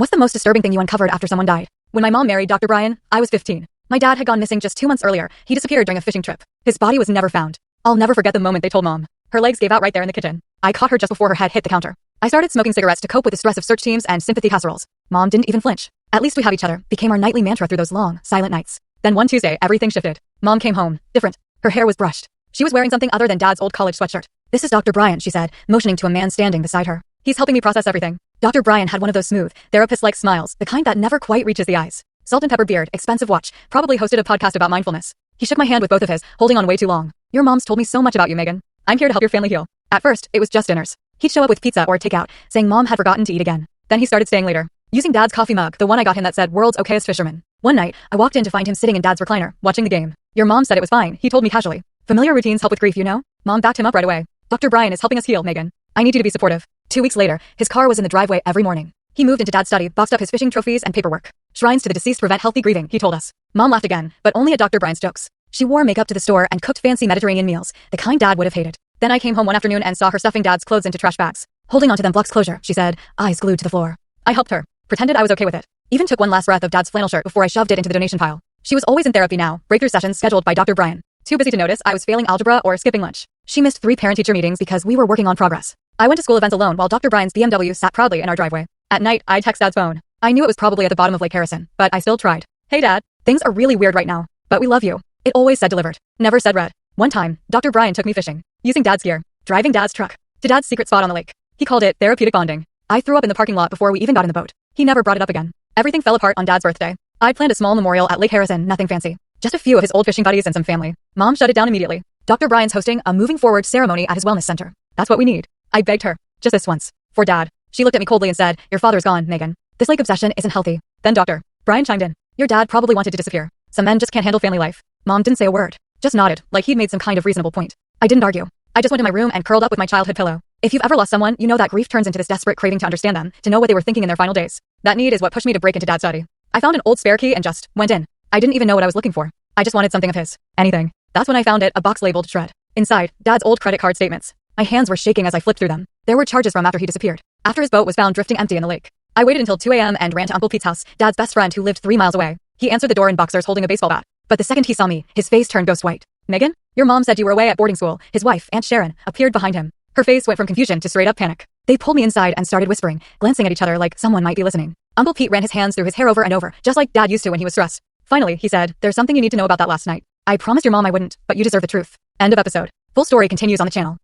What's the most disturbing thing you uncovered after someone died? When my mom married Dr. Brian, I was 15. My dad had gone missing just 2 months earlier. He disappeared during a fishing trip. His body was never found. I'll never forget the moment they told Mom. Her legs gave out right there in the kitchen. I caught her just before her head hit the counter. I started smoking cigarettes to cope with the stress of search teams and sympathy casseroles. Mom didn't even flinch. "At least we have each other," became our nightly mantra through those long, silent nights. Then one Tuesday, everything shifted. Mom came home, different. Her hair was brushed. She was wearing something other than Dad's old college sweatshirt. "This is Dr. Brian," she said, motioning to a man standing beside her. "He's helping me process everything." Dr. Brian had one of those smooth, therapist-like smiles, the kind that never quite reaches the eyes. Salt and pepper beard, expensive watch, probably hosted a podcast about mindfulness. He shook my hand with both of his, holding on way too long. "Your mom's told me so much about you, Megan. I'm here to help your family heal." At first, it was just dinners. He'd show up with pizza or takeout, saying Mom had forgotten to eat again. Then he started staying later, using Dad's coffee mug, the one I got him that said "World's Okayest Fisherman." One night, I walked in to find him sitting in Dad's recliner, watching the game. "Your mom said it was fine," he told me casually. "Familiar routines help with grief, you know?" Mom backed him up right away. "Dr. Brian is helping us heal, Megan. I need you to be supportive." 2 weeks later, his car was in the driveway every morning. He moved into Dad's study, boxed up his fishing trophies and paperwork. "Shrines to the deceased prevent healthy grieving," he told us. Mom laughed again, but only at Dr. Brian's jokes. She wore makeup to the store and cooked fancy Mediterranean meals, the kind Dad would have hated. Then I came home one afternoon and saw her stuffing Dad's clothes into trash bags. Holding onto them flux closure, she said, eyes glued to the floor. I helped her, pretended I was okay with it. Even took one last breath of Dad's flannel shirt before I shoved it into the donation pile. She was always in therapy now, breakthrough sessions scheduled by Dr. Brian. Too busy to notice I was failing algebra or skipping lunch. She missed 3 parent-teacher meetings because we were working on progress. I went to school events alone while Dr. Brian's BMW sat proudly in our driveway. At night, I'd text Dad's phone. I knew it was probably at the bottom of Lake Harrison, but I still tried. "Hey Dad, things are really weird right now, but we love you." It always said delivered, never said read. One time, Dr. Brian took me fishing, using Dad's gear, driving Dad's truck, to Dad's secret spot on the lake. He called it therapeutic bonding. I threw up in the parking lot before we even got in the boat. He never brought it up again. Everything fell apart on Dad's birthday. I'd planned a small memorial at Lake Harrison, nothing fancy. Just a few of his old fishing buddies and some family. Mom shut it down immediately. Dr. Brian's hosting a moving forward ceremony at his wellness center. That's what we need. I begged her, just this once, for Dad. She looked at me coldly and said, "Your father's gone, Megan. This lake obsession isn't healthy." Then Dr. Brian chimed in. "Your dad probably wanted to disappear. Some men just can't handle family life." Mom didn't say a word, just nodded, like he'd made some kind of reasonable point. I didn't argue. I just went to my room and curled up with my childhood pillow. If you've ever lost someone, you know that grief turns into this desperate craving to understand them, to know what they were thinking in their final days. That need is what pushed me to break into Dad's study. I found an old spare key and just went in. I didn't even know what I was looking for. I just wanted something of his. Anything. That's when I found it, a box labeled shred. Inside, Dad's old credit card statements. My hands were shaking as I flipped through them. There were charges from after he disappeared. After his boat was found drifting empty in the lake. I waited until 2 a.m. and ran to Uncle Pete's house, Dad's best friend who lived 3 miles away. He answered the door in boxers holding a baseball bat. But the second he saw me, his face turned ghost white. "Megan, your mom said you were away at boarding school." His wife, Aunt Sharon, appeared behind him. Her face went from confusion to straight up panic. They pulled me inside and started whispering, glancing at each other like someone might be listening. Uncle Pete ran his hands through his hair over and over, just like Dad used to when he was stressed. Finally, he said, "There's something you need to know about that last night. I promised your mom I wouldn't, but you deserve the truth." End of episode. Full story continues on the channel.